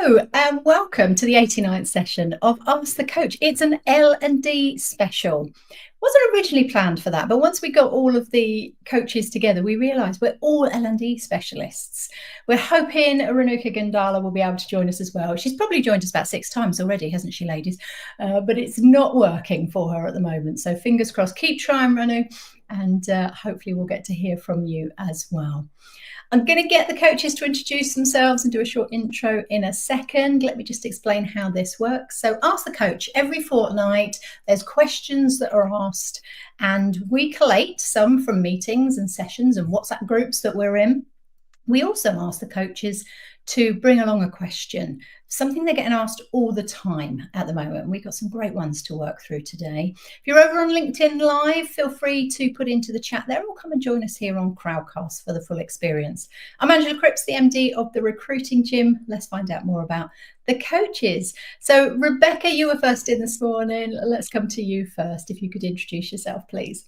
Hello and welcome to the 89th session of Ask the Coach. It's an L&D special. Wasn't originally planned for that, but once we got all of the coaches together, we realised we're all L&D specialists. We're hoping Renu Gundala will be able to join us as well. She's probably joined us about 6 times already, hasn't she, ladies? But it's not working for her at the moment. So fingers crossed, keep trying, Renu, and hopefully we'll get to hear from you as well. I'm going to get the coaches to introduce themselves and do a short intro in a second. Let me just explain how this works. So Ask the Coach, every fortnight, there's questions that are asked and we collate some from meetings and sessions and WhatsApp groups that we're in. We also ask the coaches to bring along a question, something they're getting asked all the time at the moment. We've got some great ones to work through today. If you're over on LinkedIn Live, feel free to put into the chat there or come and join us here on Crowdcast for the full experience. I'm Angela Cripps, the MD of the Recruiting Gym. Let's find out more about the coaches. So Rebecca, you were first in this morning. Let's come to you first. If you could introduce yourself, please.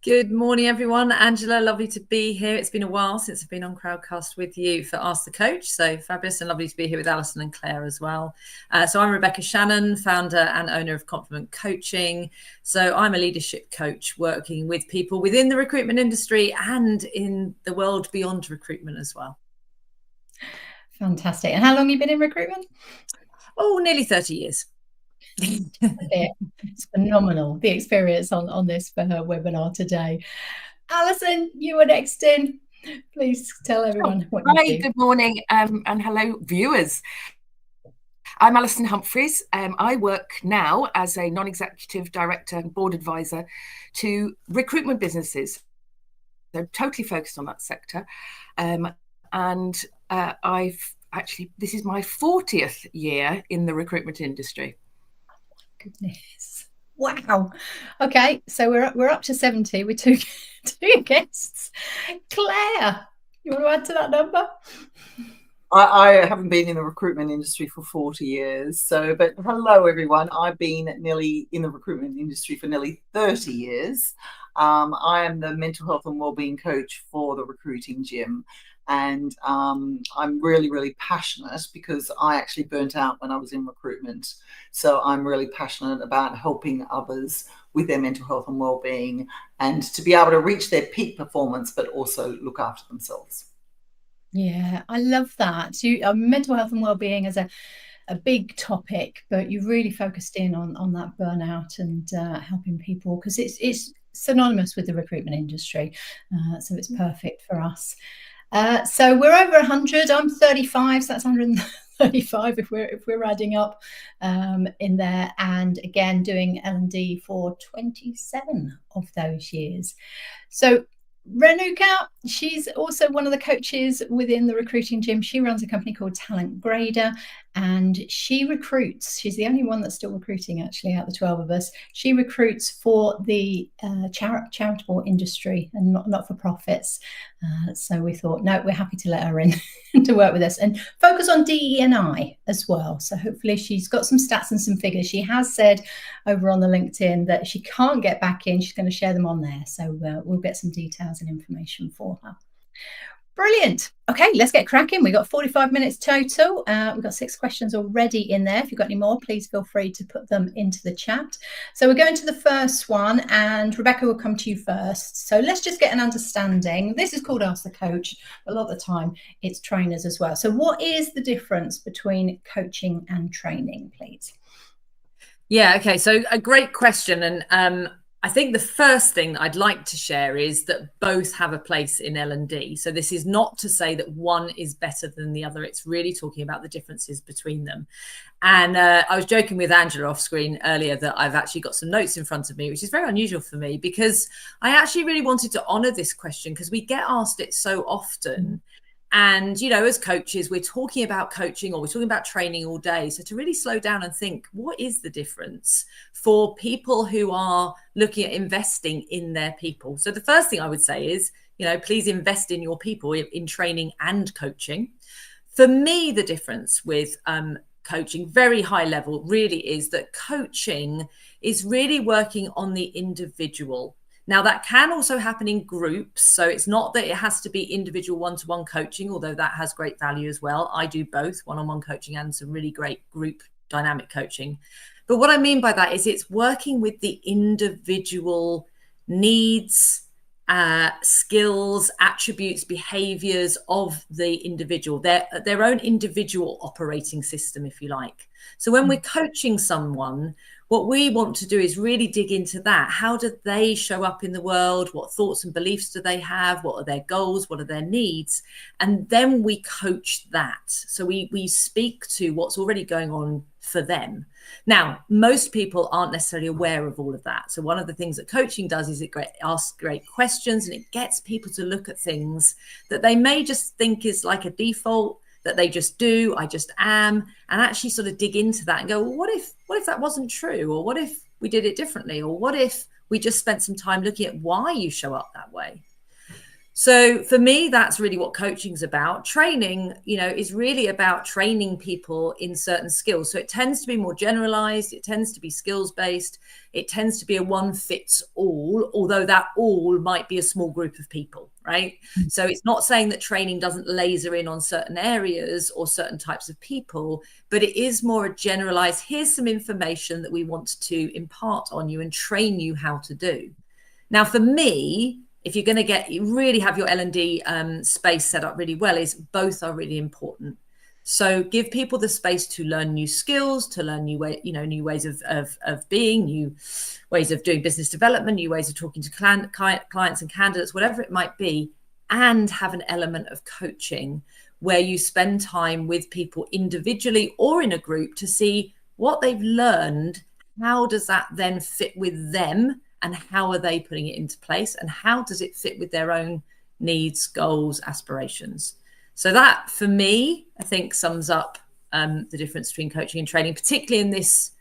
Good morning, everyone. Angela, lovely to be here. It's been a while since I've been on Crowdcast with you for Ask the Coach. So fabulous and lovely to be here with Alison and Clare as well. So I'm Rebecca Shannon, founder and owner of Compliment Coaching. So I'm a leadership coach working with people within the recruitment industry and in the world beyond recruitment as well. Fantastic. And how long have you been in recruitment? Oh, nearly 30 years. It's phenomenal, the experience on this for her webinar today. Alison, you were next in. Please tell everyone what you do. Hi, good morning and hello viewers. I'm Alison Humphries. I work now as a non-executive director and board advisor to recruitment businesses. So totally focused on that sector. This is my 40th year in the recruitment industry. Goodness. Wow. Okay, so we're up to 70 with two guests. Clare, you want to add to that number? I haven't been in the recruitment industry for 40 years. But hello, everyone. I've been nearly in the recruitment industry for nearly 30 years. I am the mental health and wellbeing coach for the Recruiting Gym. And I'm really, really passionate because I actually burnt out when I was in recruitment. So I'm really passionate about helping others with their mental health and wellbeing and to be able to reach their peak performance, but also look after themselves. Yeah, I love that. Mental health and wellbeing is a big topic, but you've really focused in on that burnout and helping people because it's synonymous with the recruitment industry. So it's perfect for us. So we're over 100. I'm 35, so that's 135 if we're adding up in there. And again, doing L&D for 27 of those years. So Renu, she's also one of the coaches within the Recruiting Gym. She runs a company called Talent Grader and she recruits. She's the only one that's still recruiting, actually, out of the 12 of us. She recruits for the charitable industry and not for profits. So we thought, no, we're happy to let her in to work with us and focus on DE&I as well. So hopefully she's got some stats and some figures. She has said over on the LinkedIn that she can't get back in. She's going to share them on there. So we'll get some details and information for her. Brilliant. Okay, let's get cracking. We've got 45 minutes total. We've got 6 questions already in there. If you've got any more, please feel free to put them into the chat. So we're going to the first one and Rebecca will come to you first. So let's just get an understanding. This is called Ask the Coach. A lot of the time it's trainers as well. So what is the difference between coaching and training, please? Yeah, okay. So a great question. And I think the first thing I'd like to share is that both have a place in L&D. So this is not to say that one is better than the other. It's really talking about the differences between them. And I was joking with Angela off screen earlier that I've actually got some notes in front of me, which is very unusual for me because I actually really wanted to honor this question because we get asked it so often. And, you know, as coaches, we're talking about coaching or we're talking about training all day. So to really slow down and think, what is the difference for people who are looking at investing in their people? So the first thing I would say is, you know, please invest in your people in training and coaching. For me, the difference with coaching, very high level, really is that coaching is really working on the individual. Now, that can also happen in groups. So it's not that it has to be individual one-to-one coaching, although that has great value as well. I do both one-on-one coaching and some really great group dynamic coaching. But what I mean by that is it's working with the individual needs, skills, attributes, behaviors of the individual, their own individual operating system, if you like. So when we're coaching someone, what we want to do is really dig into that. How do they show up in the world? What thoughts and beliefs do they have? What are their goals? What are their needs? And then we coach that. So we speak to what's already going on for them. Now, most people aren't necessarily aware of all of that. So one of the things that coaching does is it asks great questions, and it gets people to look at things that they may just think is like a default, that they just do, I just am, and actually sort of dig into that and go, well, what if that wasn't true? Or what if we did it differently? Or what if we just spent some time looking at why you show up that way? So for me, that's really what coaching is about. Training, is really about training people in certain skills. So it tends to be more generalized. It tends to be skills based. It tends to be a one fits all, although that all might be a small group of people, right? So it's not saying that training doesn't laser in on certain areas or certain types of people, but it is more a generalized, here's some information that we want to impart on you and train you how to do. Now, for me, if you're going to really have your L&D space set up really well, is both are really important. So give people the space to learn new skills, to learn new ways of being, new ways of doing business development, new ways of talking to clients and candidates, whatever it might be, and have an element of coaching where you spend time with people individually or in a group to see what they've learned. How does that then fit with them? And how are they putting it into place? And how does it fit with their own needs, goals, aspirations? So that, for me, I think sums up the difference between coaching and training, particularly in this,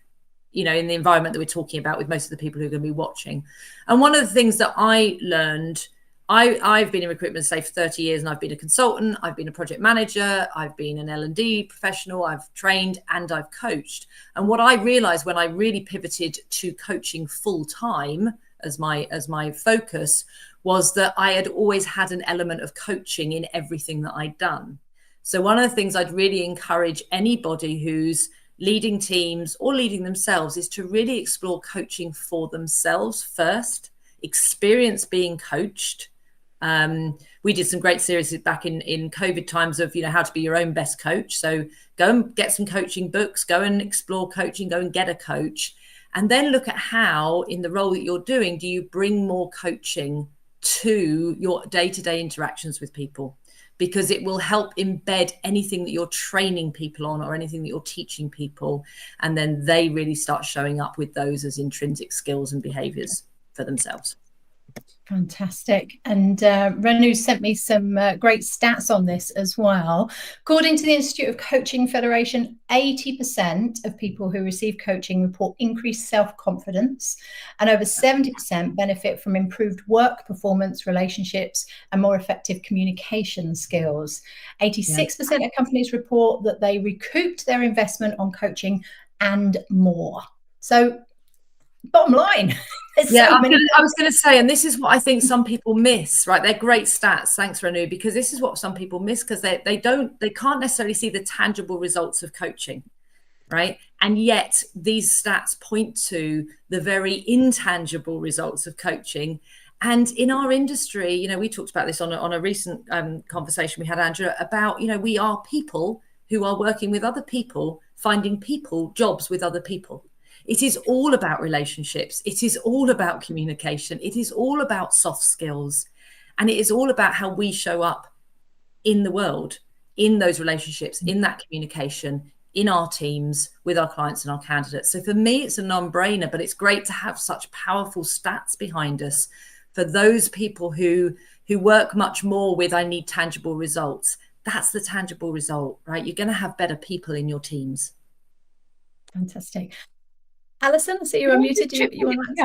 in the environment that we're talking about with most of the people who are going to be watching. And one of the things that I learned, I've been in recruitment, say, for 30 years, and I've been a consultant, I've been a project manager, I've been an L&D professional, I've trained and I've coached. And what I realized when I really pivoted to coaching full time as my focus was that I had always had an element of coaching in everything that I'd done. So one of the things I'd really encourage anybody who's leading teams or leading themselves is to really explore coaching for themselves first, experience being coached. We did some great series back in COVID times of, how to be your own best coach. So go and get some coaching books, go and explore coaching, go and get a coach, and then look at how in the role that you're doing, do you bring more coaching to your day-to-day interactions with people? Because it will help embed anything that you're training people on or anything that you're teaching people. And then they really start showing up with those as intrinsic skills and behaviors for themselves. Fantastic. And Renu sent me some great stats on this as well. According to the Institute of Coaching Federation, 80% of people who receive coaching report increased self-confidence, and over 70% benefit from improved work performance, relationships, and more effective communication skills. 86% of companies report that they recouped their investment on coaching and more. So bottom line. I was going to say, and this is what I think some people miss, right? They're great stats. Thanks, Renu, because this is what some people miss because they can't necessarily see the tangible results of coaching, right? And yet these stats point to the very intangible results of coaching. And in our industry, we talked about this on a recent conversation we had, Andrea, about, we are people who are working with other people, finding people jobs with other people. It is all about relationships. It is all about communication. It is all about soft skills. And it is all about how we show up in the world, in those relationships, in that communication, in our teams, with our clients and our candidates. So for me, it's a non-brainer, but it's great to have such powerful stats behind us for those people who work much more with, I need tangible results. That's the tangible result, right? You're going to have better people in your teams. Fantastic. Alison, I see you're unmuted. You want to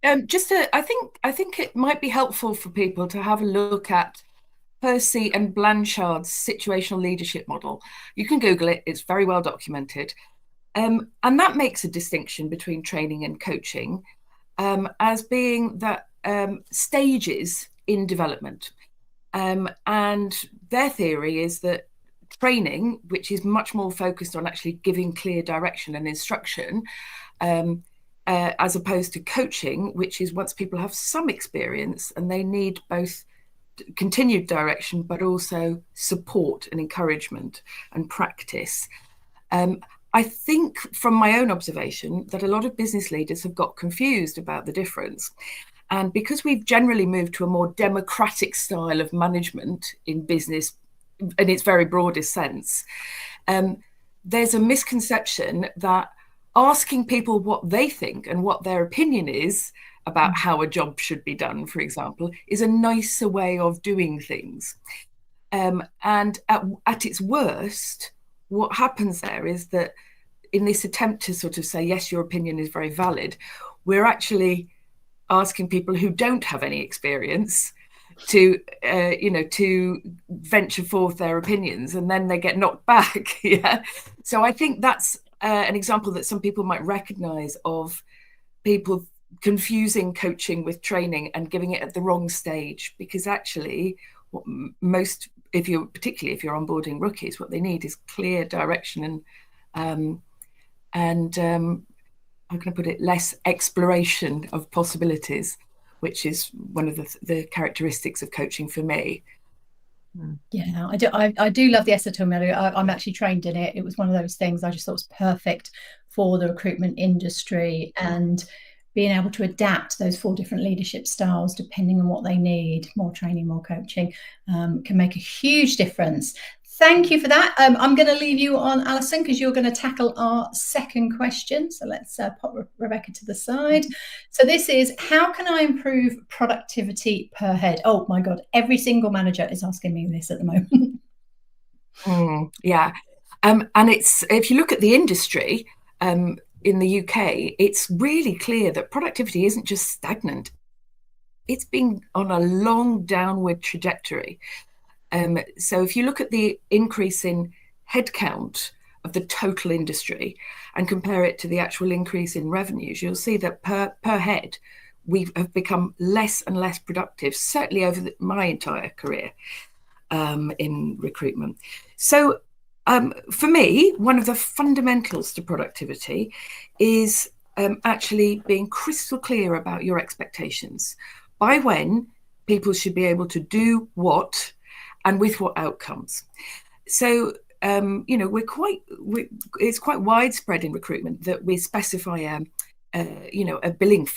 answer? I think it might be helpful for people to have a look at Percy and Blanchard's situational leadership model. You can Google it; it's very well documented, and that makes a distinction between training and coaching. as being that stages in development. And their theory is that training, which is much more focused on actually giving clear direction and instruction, as opposed to coaching, which is once people have some experience and they need both continued direction, but also support and encouragement and practice. I think from my own observation that a lot of business leaders have got confused about the difference. And because we've generally moved to a more democratic style of management in business in its very broadest sense, there's a misconception that asking people what they think and what their opinion is about how a job should be done, for example, is a nicer way of doing things. And at its worst, what happens there is that in this attempt to sort of say, yes, your opinion is very valid, we're actually asking people who don't have any experience to to venture forth their opinions, and then they get knocked back. Yeah. So I think that's an example that some people might recognize of people confusing coaching with training and giving it at the wrong stage, because actually what most, particularly if you're onboarding rookies, what they need is clear direction and how can I put it, less exploration of possibilities, which is one of the characteristics of coaching for me. Yeah, I do love the esoteric. I'm actually trained in it. It was one of those things I just thought was perfect for the recruitment industry, and being able to adapt those 4 different leadership styles depending on what they need, more training, more coaching, can make a huge difference. Thank you for that. I'm going to leave you on, Alison, because you're going to tackle our second question. So let's pop Rebecca to the side. So this is, how can I improve productivity per head? Oh my God, every single manager is asking me this at the moment. Yeah. And it's, if you look at the industry in the UK, it's really clear that productivity isn't just stagnant. It's been on a long downward trajectory. So if you look at the increase in headcount of the total industry and compare it to the actual increase in revenues, you'll see that per head, we have become less and less productive, certainly over my entire career in recruitment. So for me, one of the fundamentals to productivity is actually being crystal clear about your expectations. By when people should be able to do what and with what outcomes. So, it's quite widespread in recruitment that we specify a billing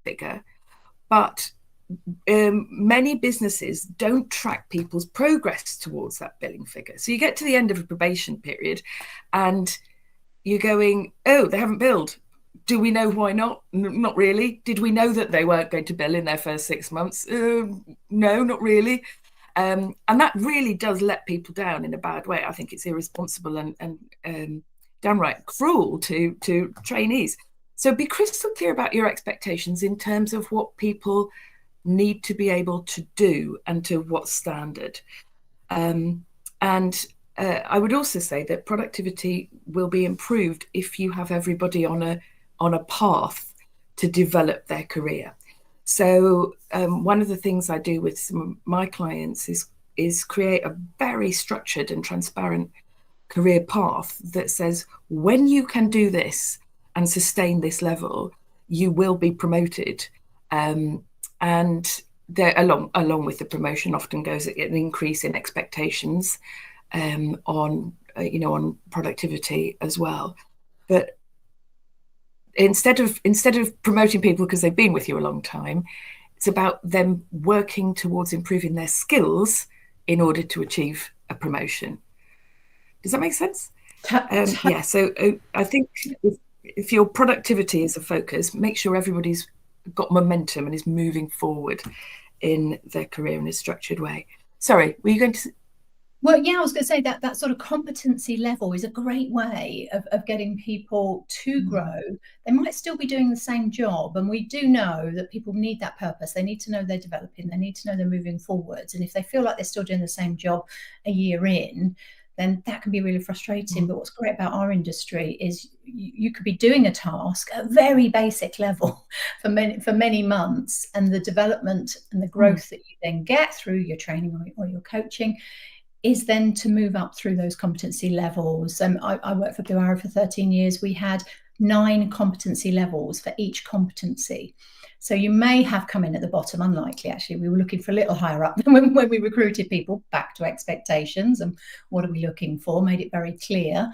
figure, but many businesses don't track people's progress towards that billing figure. So you get to the end of a probation period and you're going, oh, they haven't billed. Do we know why not? Not really. Did we know that they weren't going to bill in their first 6 months? No, not really. And that really does let people down in a bad way. I think it's irresponsible and downright cruel to trainees. So be crystal clear about your expectations in terms of what people need to be able to do and to what standard. I would also say that productivity will be improved if you have everybody on a path to develop their career. So one of the things I do with some of my clients is create a very structured and transparent career path that says, when you can do this and sustain this level, you will be promoted. And there, along with the promotion often goes an increase in expectations on productivity as well. But instead of promoting people because they've been with you a long time, it's about them working towards improving their skills in order to achieve a promotion. Does that make sense? Yeah. So I think if your productivity is a focus, make sure everybody's got momentum and is moving forward in their career in a structured way. Sorry, were you going to? Well, yeah, I was going to say that sort of competency level is a great way of getting people to grow. They might still be doing the same job, and we do know that people need that purpose. They need to know they're developing. They need to know they're moving forwards. And if they feel like they're still doing the same job a year in, then that can be really frustrating. But what's great about our industry is you could be doing a task at a very basic level for many months, and the development and the growth that you then get through your training or your coaching is then to move up through those competency levels. I worked for Blue Arrow for 13 years. We had 9 competency levels for each competency. So you may have come in at the bottom, unlikely actually. We were looking for a little higher up when we recruited people, back to expectations and what are we looking for, made it very clear.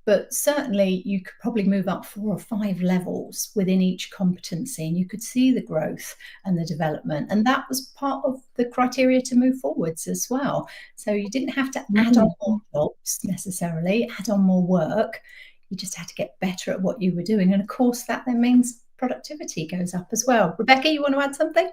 But certainly you could probably move up 4 or 5 levels within each competency, and you could see the growth and the development. And that was part of the criteria to move forwards as well. So you didn't have to add on more jobs necessarily, add on more work. You just had to get better at what you were doing. And of course, that then means productivity goes up as well. Rebecca, you want to add something?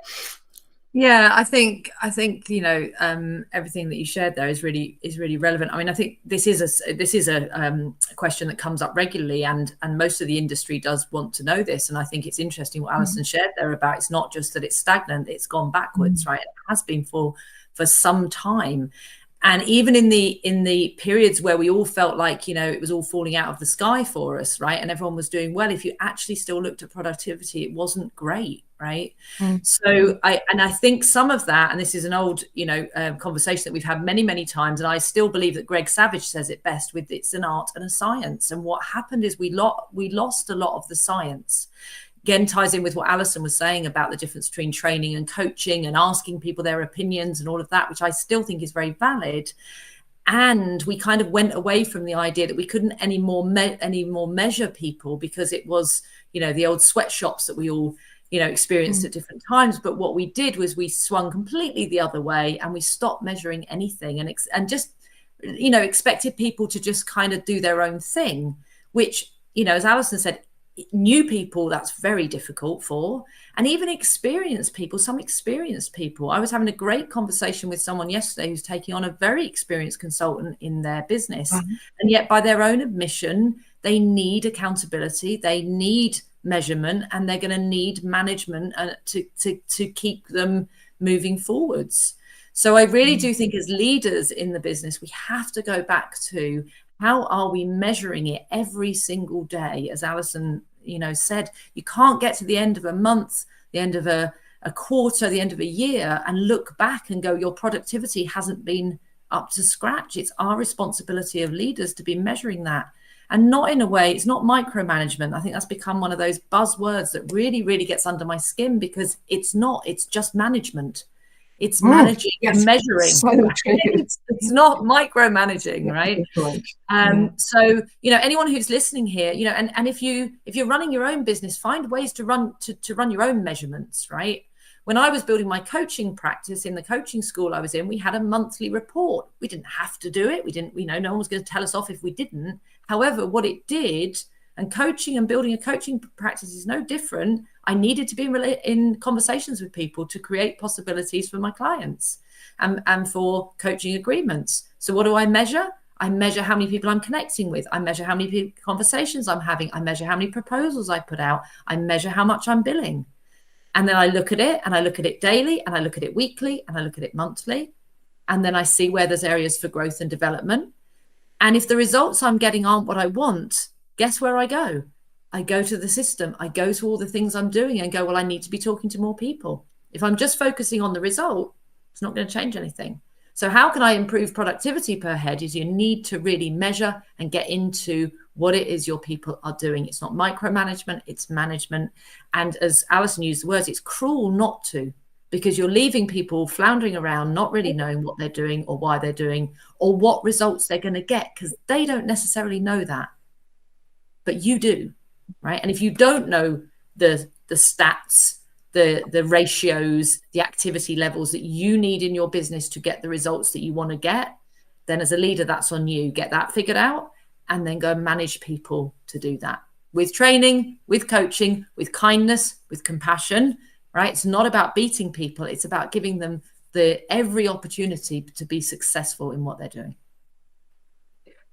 Yeah, I think everything that you shared there is really relevant. I mean, I think this is a question that comes up regularly, and most of the industry does want to know this. And I think it's interesting what Alison shared there about it's not just that it's stagnant; it's gone backwards, right? It has been for some time. And even in the periods where we all felt like, it was all falling out of the sky for us, right? And everyone was doing well, if you actually still looked at productivity, it wasn't great, right? So I think some of that, and this is an old, conversation that we've had many, many times, and I still believe that Greg Savage says it best with it's an art and a science. And what happened is we lost a lot of the science. Again, ties in with what Alison was saying about the difference between training and coaching and asking people their opinions and all of that, which I still think is very valid. And we kind of went away from the idea that we couldn't anymore measure people, because it was, the old sweatshops that we all, experienced at different times. But what we did was we swung completely the other way, and we stopped measuring anything and just, expected people to just kind of do their own thing, which, as Alison said, new people, that's very difficult for, and even some experienced people. I was having a great conversation with someone yesterday who's taking on a very experienced consultant in their business, and yet by their own admission, they need accountability, they need measurement, and they're going to need management to keep them moving forwards. So I really do think as leaders in the business, we have to go back to how are we measuring it every single day? As Alison, said, you can't get to the end of a month, the end of a quarter, the end of a year, and look back and go, your productivity hasn't been up to scratch. It's our responsibility of leaders to be measuring that. And not in a way, it's not micromanagement. I think that's become one of those buzzwords that really, really gets under my skin, because it's not, it's just management. It's managing and measuring. So it's not micromanaging, right? So, anyone who's listening here, and if you're running your own business, find ways to run your own measurements, right? When I was building my coaching practice in the coaching school I was in, we had a monthly report. We didn't have to do it. We didn't, no one was going to tell us off if we didn't. However, what it did, and coaching and building a coaching practice is no different. I needed to be in conversations with people to create possibilities for my clients and for coaching agreements. So what do I measure? I measure how many people I'm connecting with. I measure how many conversations I'm having. I measure how many proposals I put out. I measure how much I'm billing. And then I look at it, and I look at it daily, and I look at it weekly, and I look at it monthly. And then I see where there's areas for growth and development. And if the results I'm getting aren't what I want, guess where I go? I go to the system. I go to all the things I'm doing and go, well, I need to be talking to more people. If I'm just focusing on the result, it's not going to change anything. So how can I improve productivity per head is you need to really measure and get into what it is your people are doing. It's not micromanagement, it's management. And as Alison used the words, it's cruel not to, because you're leaving people floundering around, not really knowing what they're doing or why they're doing or what results they're going to get, because they don't necessarily know that. But you do, right? And if you don't know the stats, the ratios, the activity levels that you need in your business to get the results that you want to get, then as a leader, that's on you. Get that figured out and then go manage people to do that with training, with coaching, with kindness, with compassion, right? It's not about beating people. It's about giving them every opportunity to be successful in what they're doing.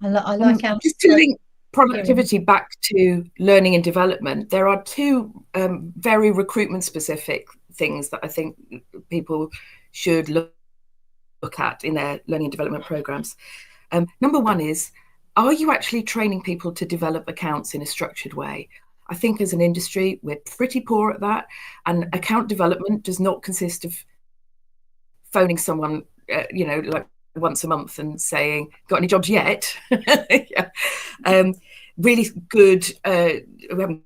I like how just to link productivity back to learning and development. There are two very recruitment specific things that I think people should look at in their learning and development programs. Number one is, are you actually training people to develop accounts in a structured way? I think as an industry, we're pretty poor at that. And account development does not consist of phoning someone, like once a month and saying, got any jobs yet? Yeah. Really good, we haven't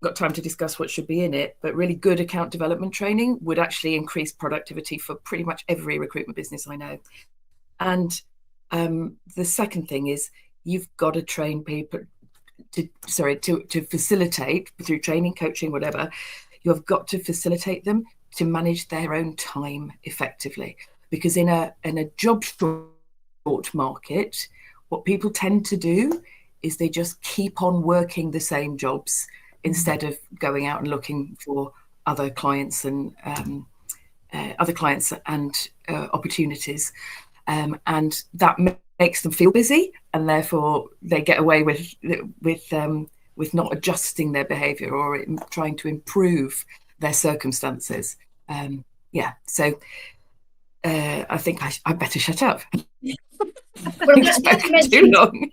got time to discuss what should be in it, but really good account development training would actually increase productivity for pretty much every recruitment business I know. And the second thing is, you've got to train people to facilitate through training, coaching, whatever. You've got to facilitate them to manage their own time effectively, because in a job short market, what people tend to do is they just keep on working the same jobs instead of going out and looking for other clients and opportunities, and that makes them feel busy, and therefore they get away with not adjusting their behaviour or trying to improve their circumstances. So I think I better shut up. Well, I'm glad you mentioned too long.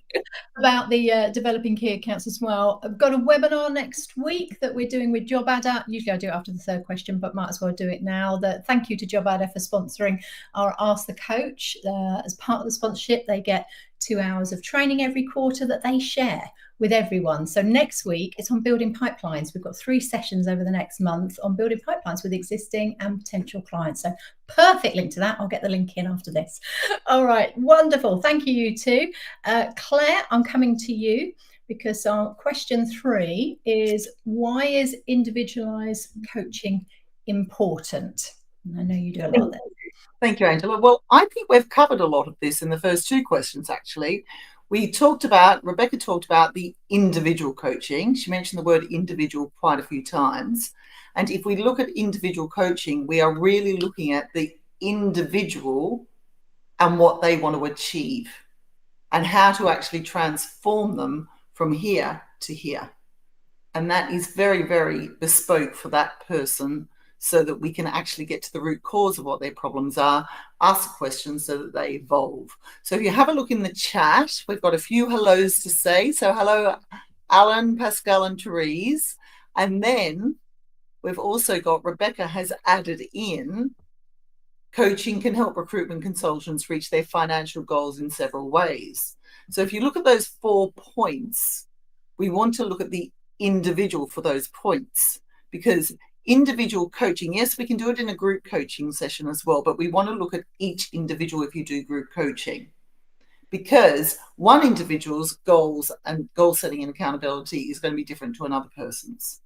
About the developing key accounts as well. I've got a webinar next week that we're doing with Job Adder. Usually I do it after the third question, but might as well do it now. Thank you to Job Adder for sponsoring our Ask the Coach. As part of the sponsorship, they get 2 hours of training every quarter that they share with everyone. So next week it's on building pipelines. We've got 3 sessions over the next month on building pipelines with existing and potential clients. So perfect link to that. I'll get the link in after this. All right, wonderful. Thank you, you two. Claire, I'm coming to you because our question 3 is, why is individualized coaching important? And I know you do a lot of that. Thank you, Angela. Well, I think we've covered a lot of this in the first 2 questions, actually. Rebecca talked about the individual coaching. She mentioned the word individual quite a few times. And if we look at individual coaching, we are really looking at the individual and what they want to achieve and how to actually transform them from here to here. And that is very, very bespoke for that person, so that we can actually get to the root cause of what their problems are, ask questions so that they evolve. So if you have a look in the chat, we've got a few hellos to say. So hello, Alan, Pascal, and Therese. And then we've also got, Rebecca has added in, coaching can help recruitment consultants reach their financial goals in several ways. So if you look at those 4 points, we want to look at the individual for those points, because individual coaching, yes, we can do it in a group coaching session as well, but we want to look at each individual if you do group coaching, because one individual's goals and goal setting and accountability is going to be different to another person's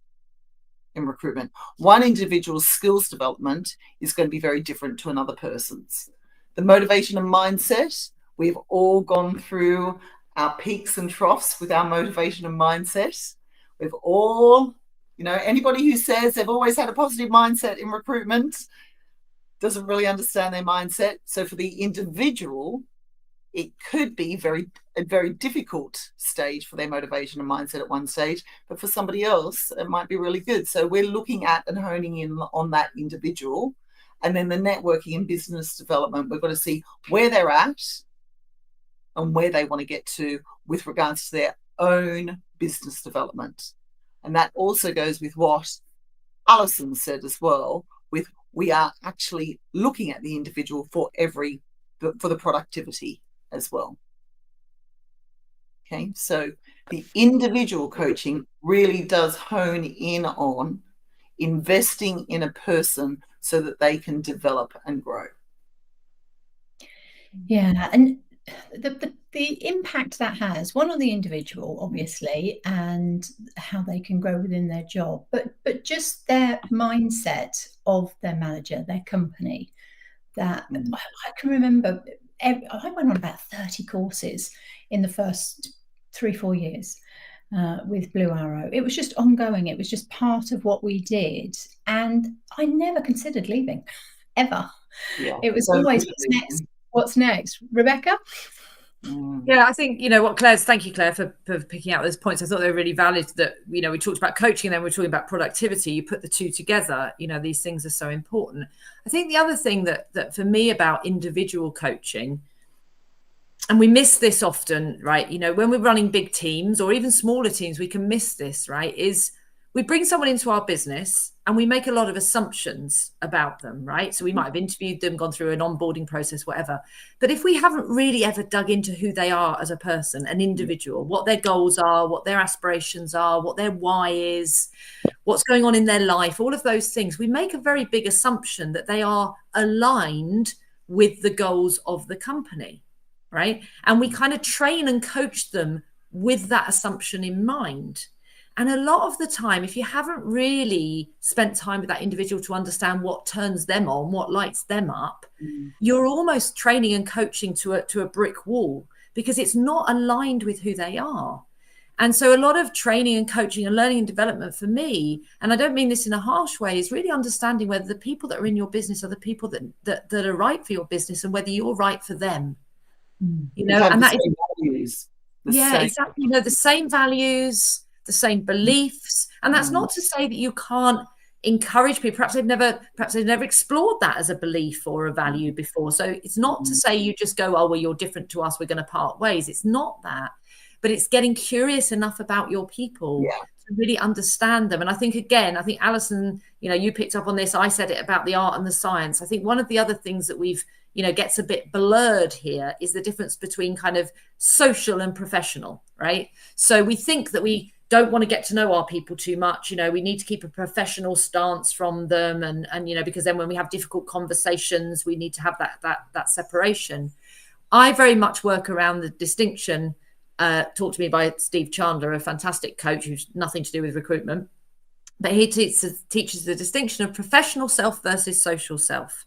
in recruitment. One individual's skills development is going to be very different to another person's. The motivation and mindset, we've all gone through our peaks and troughs with our motivation and mindset. We've all, anybody who says they've always had a positive mindset in recruitment doesn't really understand their mindset. So for the individual, it could be a very difficult stage for their motivation and mindset at one stage, but for somebody else, it might be really good. So we're looking at and honing in on that individual. And then the networking and business development, we've got to see where they're at and where they want to get to with regards to their own business development. And that also goes with what Alison said as well, with we are actually looking at the individual for the productivity as well. Okay, so the individual coaching really does hone in on investing in a person so that they can develop and grow. Yeah, and the impact that has, one, on the individual, obviously, and how they can grow within their job, but just their mindset of their manager, their company. That I can remember, I went on about 30 courses in the first 3-4 years with Blue Arrow. It was just ongoing. It was just part of what we did, and I never considered leaving, ever. Yeah, it was always what's next, Rebecca? Yeah, I think, thank you, Claire, for picking out those points. I thought they were really valid, that, we talked about coaching and then we're talking about productivity. You put the two together, these things are so important. I think the other thing that for me about individual coaching and we miss this often, right? You know, when we're running big teams or even smaller teams, we can miss this, right? Is we bring someone into our business and we make a lot of assumptions about them, right? So we might have interviewed them, gone through an onboarding process, whatever. But if we haven't really ever dug into who they are as a person, an individual, what their goals are, what their aspirations are, what their why is, what's going on in their life, all of those things, we make a very big assumption that they are aligned with the goals of the company, right? And we kind of train and coach them with that assumption in mind. And a lot of the time, if you haven't really spent time with that individual to understand what turns them on, what lights them up, you're almost training and coaching to a brick wall because it's not aligned with who they are. And so a lot of training and coaching and learning and development for me, and I don't mean this in a harsh way, is really understanding whether the people that are in your business are the people that are right for your business and whether you're right for them. You know, and that is values. Exactly. You know, the same values, the same beliefs. And that's not to say that you can't encourage people. Perhaps they've never explored that as a belief or a value before. So it's not to say you just go, oh, well, you're different to us, we're going to part ways. It's not that. But it's getting curious enough about your people to really understand them. And I think Alison, you know, you picked up on this. I said it about the art and the science. I think one of the other things that we've, you know, gets a bit blurred here is the difference between kind of social and professional, right? So we think that we don't want to get to know our people too much. You know, we need to keep a professional stance from them. And, you know, because then when we have difficult conversations, we need to have that separation. I very much work around the distinction taught to me by Steve Chandler, a fantastic coach who's nothing to do with recruitment, but he teaches the distinction of professional self versus social self.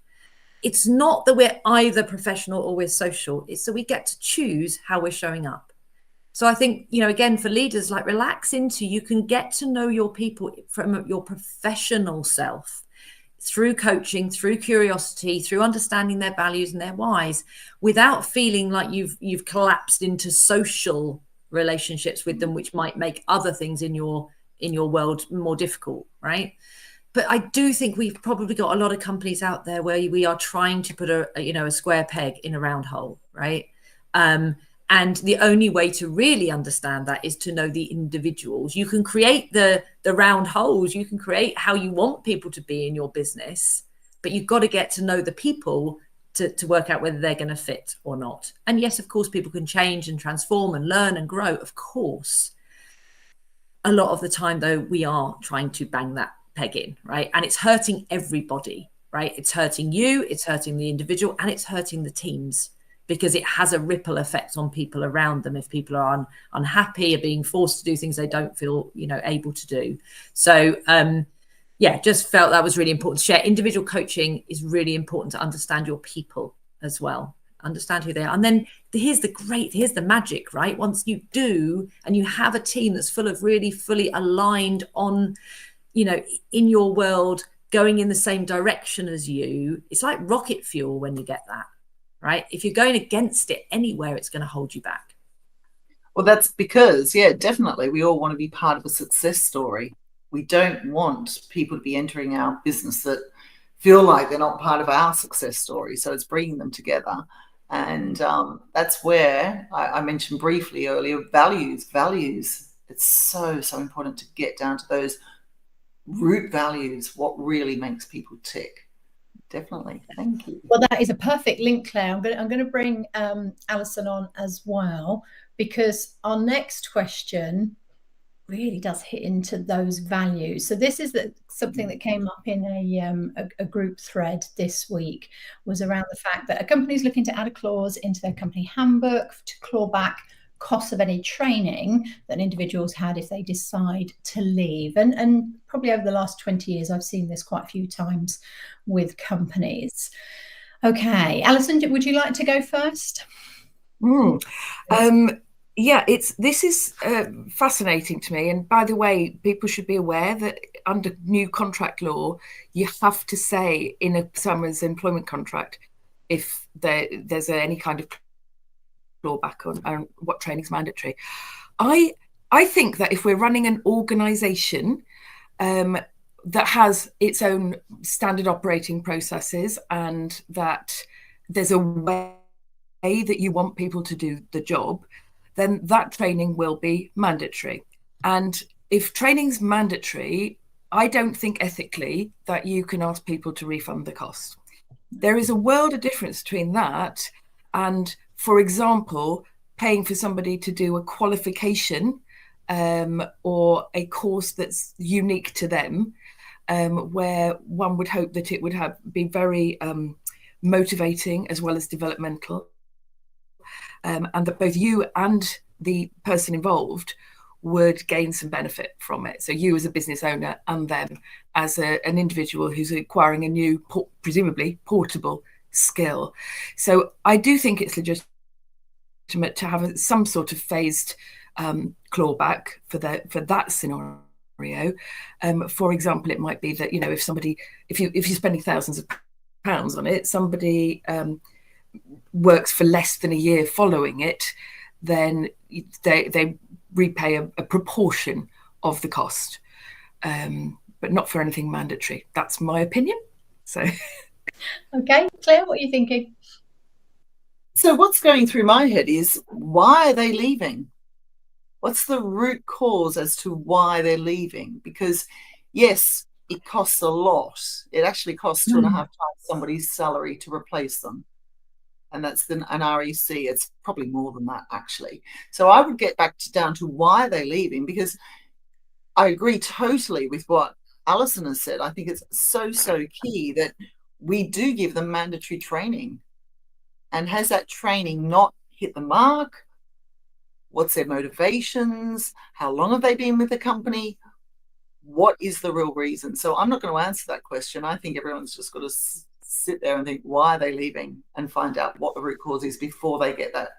It's not that we're either professional or we're social. It's that we get to choose how we're showing up. So I think, you know, again, for leaders, like relax into, you can get to know your people from your professional self through coaching, through curiosity, through understanding their values and their whys, without feeling like you've collapsed into social relationships with them, which might make other things in your world more difficult, right? But I do think we've probably got a lot of companies out there where we are trying to put a square peg in a round hole, right? And the only way to really understand that is to know the individuals. You can create the round holes. You can create how you want people to be in your business, but you've got to get to know the people to work out whether they're going to fit or not. And yes, of course, people can change and transform and learn and grow, of course. A lot of the time, though, we are trying to bang that peg in, right? And it's hurting everybody, right? It's hurting you, it's hurting the individual, and it's hurting the teams, because it has a ripple effect on people around them if people are unhappy, are being forced to do things they don't feel, you know, able to do. So, just felt that was really important to share. Individual coaching is really important to understand your people as well, understand who they are. And then here's the magic, right? Once you do, and you have a team that's full of really fully aligned on, you know, in your world, going in the same direction as you, it's like rocket fuel when you get that. Right? If you're going against it anywhere, it's going to hold you back. Well, that's because, definitely, we all want to be part of a success story. We don't want people to be entering our business that feel like they're not part of our success story. So it's bringing them together. And that's where I mentioned briefly earlier, values. It's so, so important to get down to those root values, what really makes people tick. Definitely. Thank you. Well, that is a perfect link, Claire. I'm going to bring Alison on as well, because our next question really does hit into those values. So this is something that came up in a group thread this week, was around the fact that a company is looking to add a clause into their company handbook to claw back costs of any training that individuals had if they decide to leave. And probably over the last 20 years, I've seen this quite a few times with companies. Okay, Alison, would you like to go first? This is fascinating to me. And by the way, people should be aware that under new contract law, you have to say in someone's employment contract if there's any kind of clawback on what training is mandatory. I think that if we're running an organisation that has its own standard operating processes, and that there's a way that you want people to do the job, then that training will be mandatory. And if training's mandatory, I don't think ethically that you can ask people to refund the cost. There is a world of difference between that and, for example, paying for somebody to do a qualification or a course that's unique to them, where one would hope that it would be very motivating as well as developmental, and that both you and the person involved would gain some benefit from it. So you as a business owner and them as an individual who's acquiring a new, presumably portable skill. So I do think it's legitimate to have some sort of phased clawback for that scenario. For example, it might be that, you know, if you're spending thousands of pounds on it, somebody works for less than a year following it, then they repay a proportion of the cost, but not for anything mandatory. That's my opinion. So, okay, Claire, what are you thinking? So what's going through my head is, why are they leaving? What's the root cause as to why they're leaving? Because yes, it costs a lot. It actually costs 2.5 times somebody's salary to replace them. And that's an REC. It's probably more than that, actually. So I would get down to why they're leaving, because I agree totally with what Alison has said. I think it's so key that we do give them mandatory training. And has that training not hit the mark? What's their motivations? How long have they been with the company? What is the real reason? So I'm not going to answer that question. I think everyone's just got to sit there and think, why are they leaving, and find out what the root cause is before they get that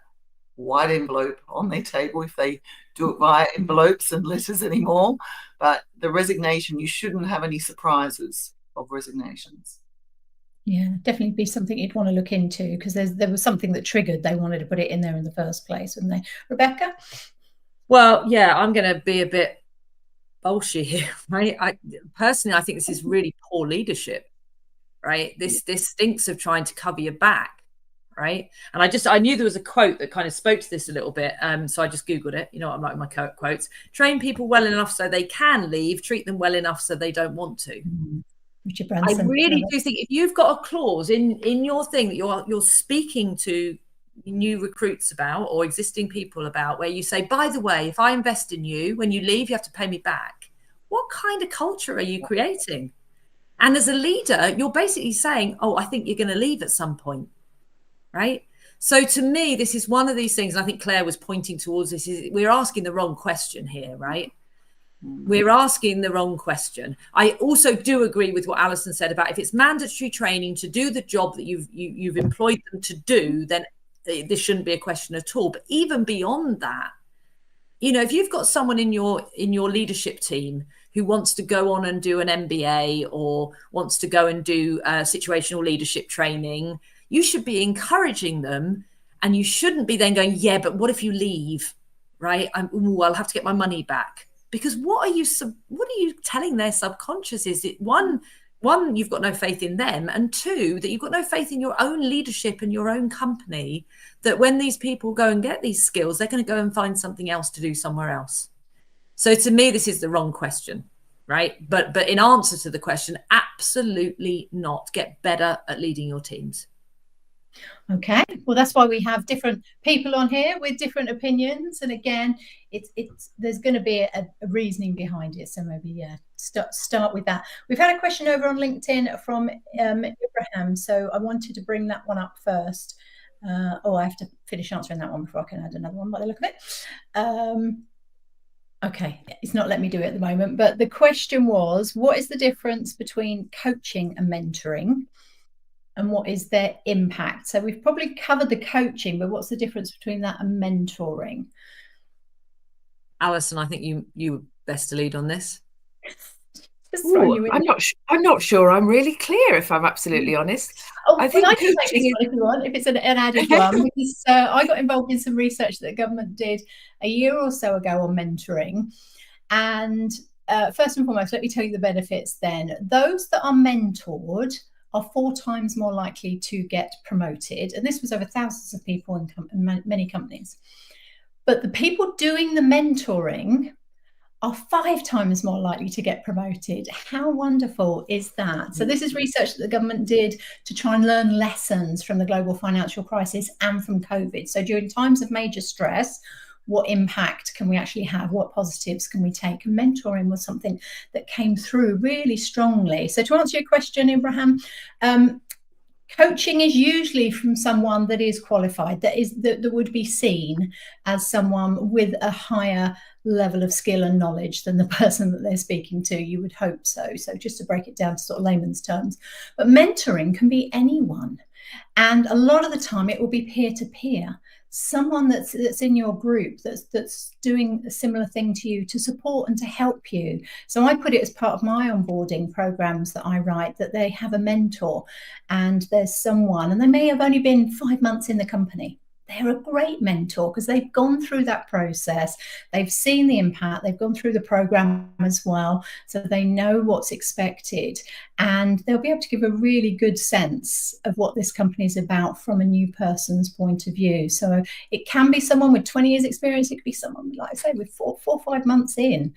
white envelope on their table, if they do it via envelopes and letters anymore. But the resignation, you shouldn't have any surprises of resignations. Yeah, definitely be something you'd want to look into, because there was something that triggered they wanted to put it in there in the first place, wouldn't they? Rebecca? Well, yeah, I'm going to be a bit bullshit here, right? I think this is really poor leadership, right? This stinks of trying to cover your back, right? And I knew there was a quote that kind of spoke to this a little bit, so I just Googled it. You know, I'm like my quotes: train people well enough so they can leave, treat them well enough so they don't want to. Richard Branson. I really do think if you've got a clause in your thing that you're speaking to new recruits about, or existing people about, where you say, by the way, if I invest in you, when you leave, you have to pay me back. What kind of culture are you creating? And as a leader, you're basically saying, oh, I think you're going to leave at some point, right? So to me, this is one of these things, and I think Claire was pointing towards this, is we're asking the wrong question here, right? We're asking the wrong question. I also do agree with what Alison said about, if it's mandatory training to do the job that you've employed them to do, then this shouldn't be a question at all. But even beyond that, you know, if you've got someone in your leadership team who wants to go on and do an MBA, or wants to go and do situational leadership training, you should be encouraging them, and you shouldn't be then going, yeah, but what if you leave, right? I'll have to get my money back. Because what are you telling their subconscious? Is it one, you've got no faith in them, and two, that you've got no faith in your own leadership and your own company, that when these people go and get these skills, they're going to go and find something else to do somewhere else. So to me, this is the wrong question, right? But in answer to the question, absolutely not. Get better at leading your teams. Okay, well, that's why we have different people on here with different opinions, and again, it's there's going to be a reasoning behind it. So maybe start with that. We've had a question over on LinkedIn from Abraham, so I wanted to bring that one up first. I have to finish answering that one before I can add another one by the look of it. Okay, it's not letting me do it at the moment, but the question was, what is the difference between coaching and mentoring? And what is their impact? So we've probably covered the coaching, but what's the difference between that and mentoring? Alison, I think you best to lead on this. I'm not sure I'm really clear, if I'm absolutely honest. I think coaching is, if you want, if it's an added one, because I got involved in some research that the government did a year or so ago on mentoring. And first and foremost, let me tell you the benefits then. Those that are mentored are 4 times more likely to get promoted. And this was over thousands of people in many companies. But the people doing the mentoring are 5 times more likely to get promoted. How wonderful is that? So this is research that the government did to try and learn lessons from the global financial crisis and from COVID. So during times of major stress, what impact can we actually have? What positives can we take? And mentoring was something that came through really strongly. So to answer your question, Ibrahim, coaching is usually from someone that is qualified, that would be seen as someone with a higher level of skill and knowledge than the person that they're speaking to. You would hope so. So just to break it down to sort of layman's terms. But mentoring can be anyone. And a lot of the time it will be peer-to-peer. Someone that's in your group that's doing a similar thing to you to support and to help you. So I put it as part of my onboarding programs that I write, that they have a mentor and there's someone, and they may have only been 5 months in the company. They're a great mentor because they've gone through that process. They've seen the impact. They've gone through the program as well. So they know what's expected. And they'll be able to give a really good sense of what this company is about from a new person's point of view. So it can be someone with 20 years experience. It could be someone, like I say, with 4 or 5 months in.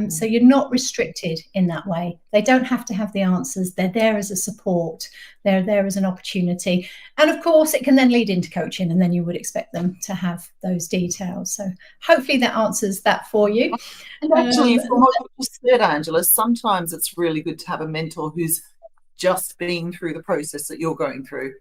So you're not restricted in that way. They don't have to have the answers. They're there as a support. They're there as an opportunity. And of course, it can then lead into coaching, and then you would expect them to have those details. So hopefully that answers that for you. And actually, from what you just said, Angela, sometimes it's really good to have a mentor who's just been through the process that you're going through,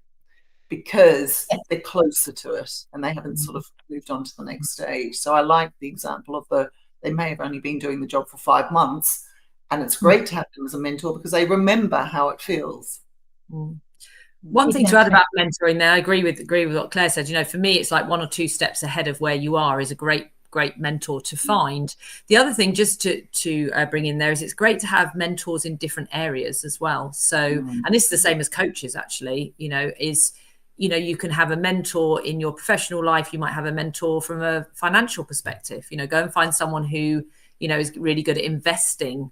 because they're closer to it and they haven't sort of moved on to the next stage. So I like the example of they may have only been doing the job for 5 months, and it's great to have them as a mentor because they remember how it feels. One thing to add about mentoring there, I agree with what Claire said. You know, for me, it's like 1 or 2 steps ahead of where you are is a great mentor to find. The other thing just to bring in there is it's great to have mentors in different areas as well. So, and this is the same as coaches actually, you know, you can have a mentor in your professional life. You might have a mentor from a financial perspective. You know, go and find someone who, you know, is really good at investing,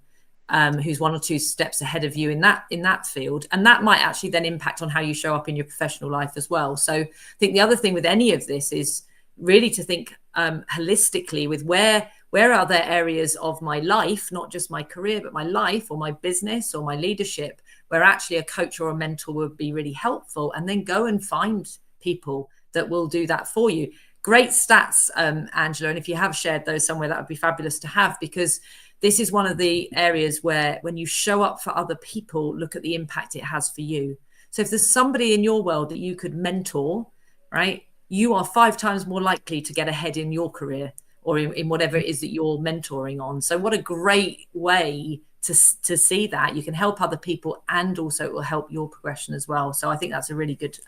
who's 1 or 2 steps ahead of you in that field. And that might actually then impact on how you show up in your professional life as well. So I think the other thing with any of this is really to think holistically with where are there areas of my life, not just my career, but my life or my business or my leadership, where actually a coach or a mentor would be really helpful, and then go and find people that will do that for you. Great stats, Angela. And if you have shared those somewhere, that would be fabulous to have, because this is one of the areas where when you show up for other people, look at the impact it has for you. So if there's somebody in your world that you could mentor, right, you are 5 times more likely to get ahead in your career or in whatever it is that you're mentoring on. So what a great way to see that. You can help other people, and also it will help your progression as well. So I think that's a really good,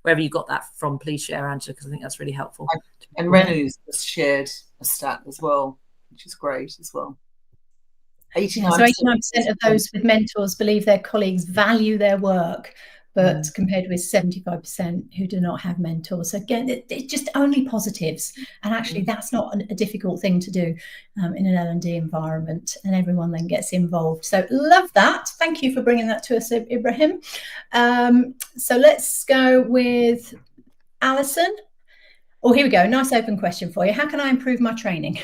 wherever you got that from, please share, Angela, because I think that's really helpful. And Renu's just shared a stat as well, which is great as well. 89%. So 89% of those with mentors believe their colleagues value their work, but compared with 75% who do not have mentors. So again, it's just only positives. And actually, that's not a difficult thing to do in an L&D environment, and everyone then gets involved. So love that. Thank you for bringing that to us, Ibrahim. So let's go with Alison. Oh, here we go. Nice open question for you. How can I improve my training?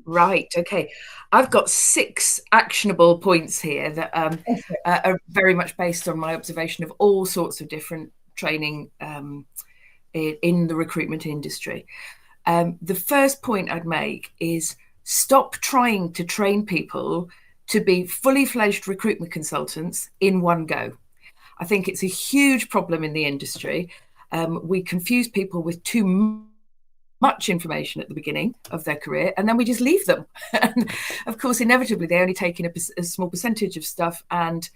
Right. Okay. I've got 6 actionable points here that are very much based on my observation of all sorts of different training in the recruitment industry. The first point I'd make is stop trying to train people to be fully fledged recruitment consultants in one go. I think it's a huge problem in the industry. We confuse people with too much information at the beginning of their career, and then we just leave them. And of course, inevitably, they only take in a small percentage of stuff, and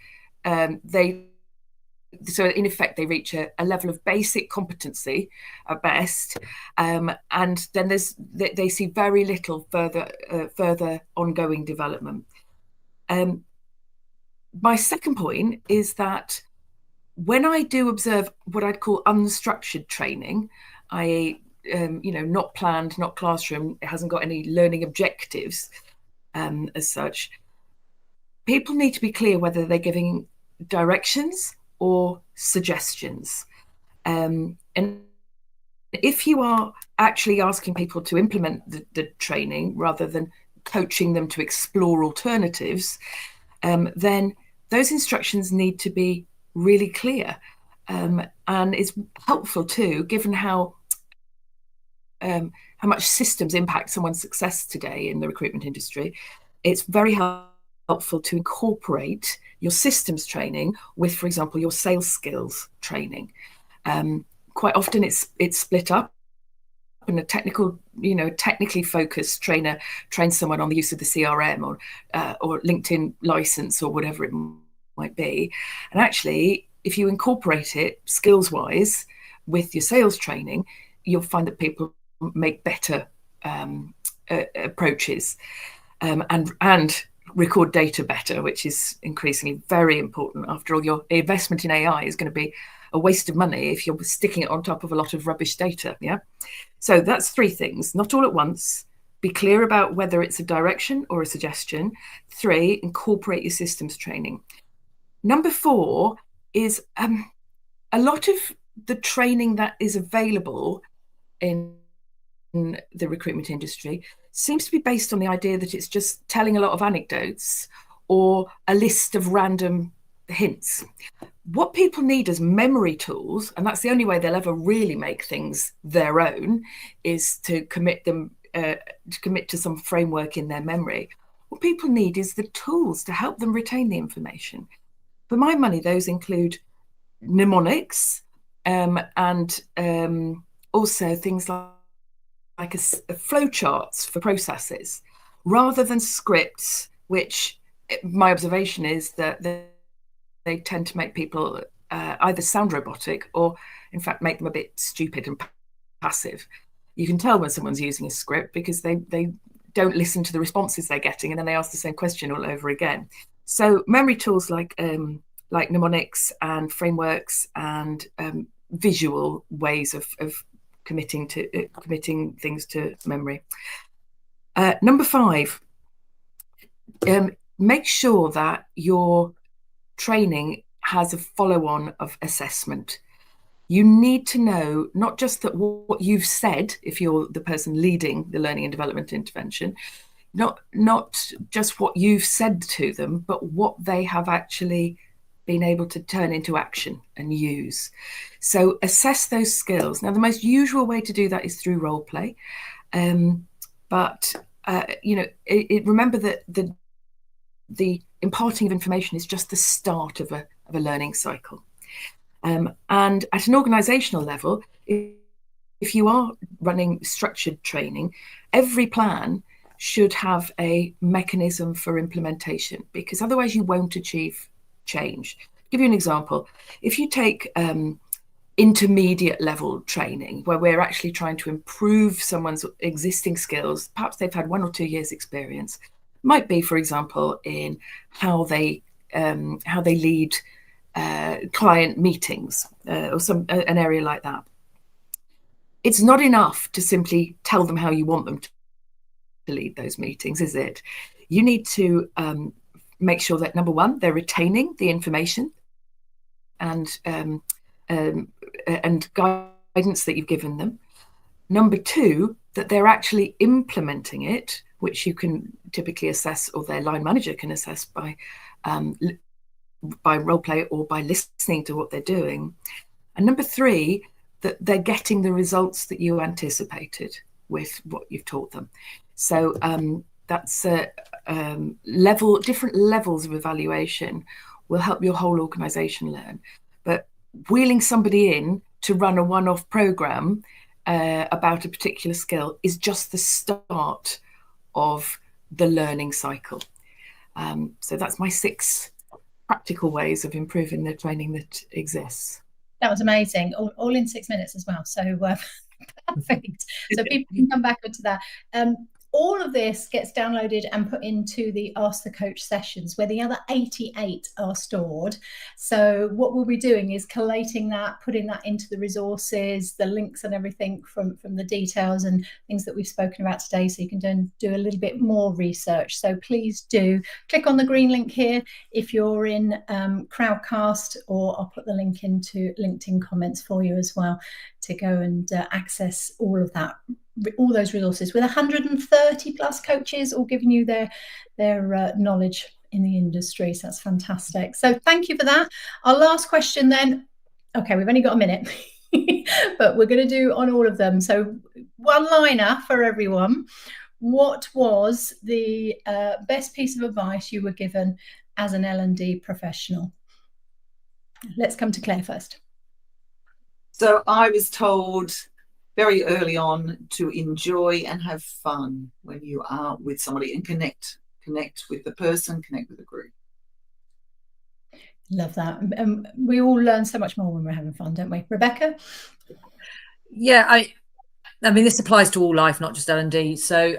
so in effect, they reach a level of basic competency at best, and then they see very little further ongoing development. My second point is that when I do observe what I'd call unstructured training, i.e., not planned, not classroom, it hasn't got any learning objectives as such, people need to be clear whether they're giving directions or suggestions. And if you are actually asking people to implement the training rather than coaching them to explore alternatives, then those instructions need to be really clear. And it's helpful too, given how much systems impact someone's success today in the recruitment industry. It's very helpful to incorporate your systems training with, for example, your sales skills training. Quite often it's split up, and a technically focused trainer trains someone on the use of the CRM or LinkedIn license or whatever it might be. And actually, if you incorporate it skills-wise with your sales training, you'll find that people make better approaches and record data better, which is increasingly very important. After all, your investment in AI is going to be a waste of money if you're sticking it on top of a lot of rubbish data. Yeah. So that's 3 things. Not all at once. Be clear about whether it's a direction or a suggestion. 3, incorporate your systems training. Number 4 is a lot of the training that is available in the recruitment industry seems to be based on the idea that it's just telling a lot of anecdotes or a list of random hints. What people need as memory tools, and that's the only way they'll ever really make things their own, is to commit to some framework in their memory. What people need is the tools to help them retain the information. For my money, those include mnemonics and also things like a flowcharts for processes, rather than scripts, which my observation is that they tend to make people either sound robotic or, in fact, make them a bit stupid and passive. You can tell when someone's using a script because they don't listen to the responses they're getting, and then they ask the same question all over again. So memory tools like mnemonics and frameworks and visual ways of committing things to memory. Number 5, make sure that your training has a follow-on of assessment. You need to know not just that what you've said, if you're the person leading the learning and development intervention, not just what you've said to them, but what they have actually been able to turn into action and use. So assess those skills. Now, the most usual way to do that is through role play, but remember that the imparting of information is just the start of a learning cycle. And at an organizational level, if you are running structured training, every plan should have a mechanism for implementation, because otherwise you won't achieve change. I'll give you an example. If you take intermediate level training, where we're actually trying to improve someone's existing skills, perhaps they've had 1 or 2 years experience, might be, for example, in how they lead client meetings or an area like that. It's not enough to simply tell them how you want them to lead those meetings, is it? You need to make sure that, number 1, they're retaining the information and guidance that you've given them. Number 2, that they're actually implementing it, which you can typically assess, or their line manager can assess by role play or by listening to what they're doing. And number 3, that they're getting the results that you anticipated with what you've taught them. So that's different levels of evaluation will help your whole organization learn. But wheeling somebody in to run a one-off program about a particular skill is just the start of the learning cycle. So that's my 6 practical ways of improving the training that exists. That was amazing, all in 6 minutes as well. So perfect. So people can come back onto that. All of this gets downloaded and put into the Ask the Coach sessions where the other 88 are stored. So what we'll be doing is collating that, putting that into the resources, the links and everything from the details and things that we've spoken about today, so you can do a little bit more research. So please do click on the green link here if you're in Crowdcast, or I'll put the link into LinkedIn comments for you as well to go and access all of that, all those resources, with 130 plus coaches all giving you their knowledge in the industry. So that's fantastic. So thank you for that. Our last question then. Okay, we've only got a minute, but we're going to do on all of them. So one liner for everyone. What was the best piece of advice you were given as an L&D professional? Let's come to Claire first. So I was told very early on to enjoy and have fun when you are with somebody, and connect with the person, connect with the group. Love that. We all learn so much more when we're having fun, don't we? Rebecca? Yeah, I mean, this applies to all life, not just L&D. So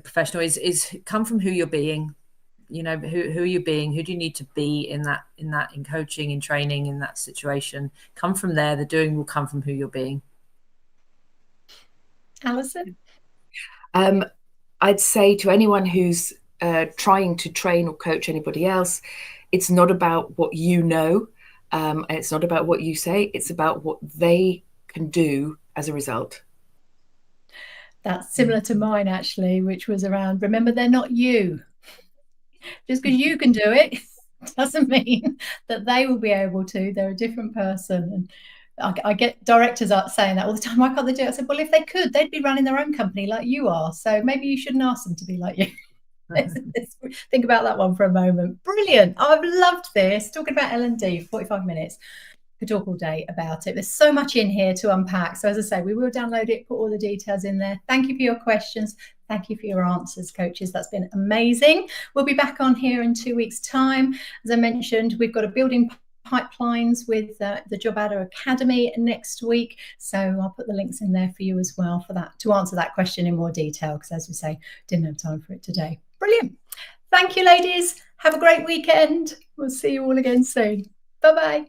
professional is come from who you're being. You know, who are you being? Who do you need to be in coaching, in training, in that situation? Come from there. The doing will come from who you're being. Alison? I'd say to anyone who's trying to train or coach anybody else, it's not about what you know, and it's not about what you say. It's about what they can do as a result. That's similar to mine, actually, which was around, remember, they're not you. Just because you can do it doesn't mean that they will be able to. They're a different person. And I get directors out saying that all the time. Why can't they do it? I said, well, if they could, they'd be running their own company like you are. So maybe you shouldn't ask them to be like you. Let's think about that one for a moment. Brilliant. I've loved this. Talking about L&D for 45 minutes. Could talk all day about it. There's so much in here to unpack. So as I say, we will download it, put all the details in there. Thank you for your questions. Thank you for your answers, coaches. That's been amazing. We'll be back on here in 2 weeks' time. As I mentioned, we've got a building pipelines with the Job Adder Academy next week. So I'll put the links in there for you as well for that, to answer that question in more detail, because as we say, didn't have time for it today. Brilliant. Thank you, ladies. Have a great weekend. We'll see you all again soon. Bye-bye.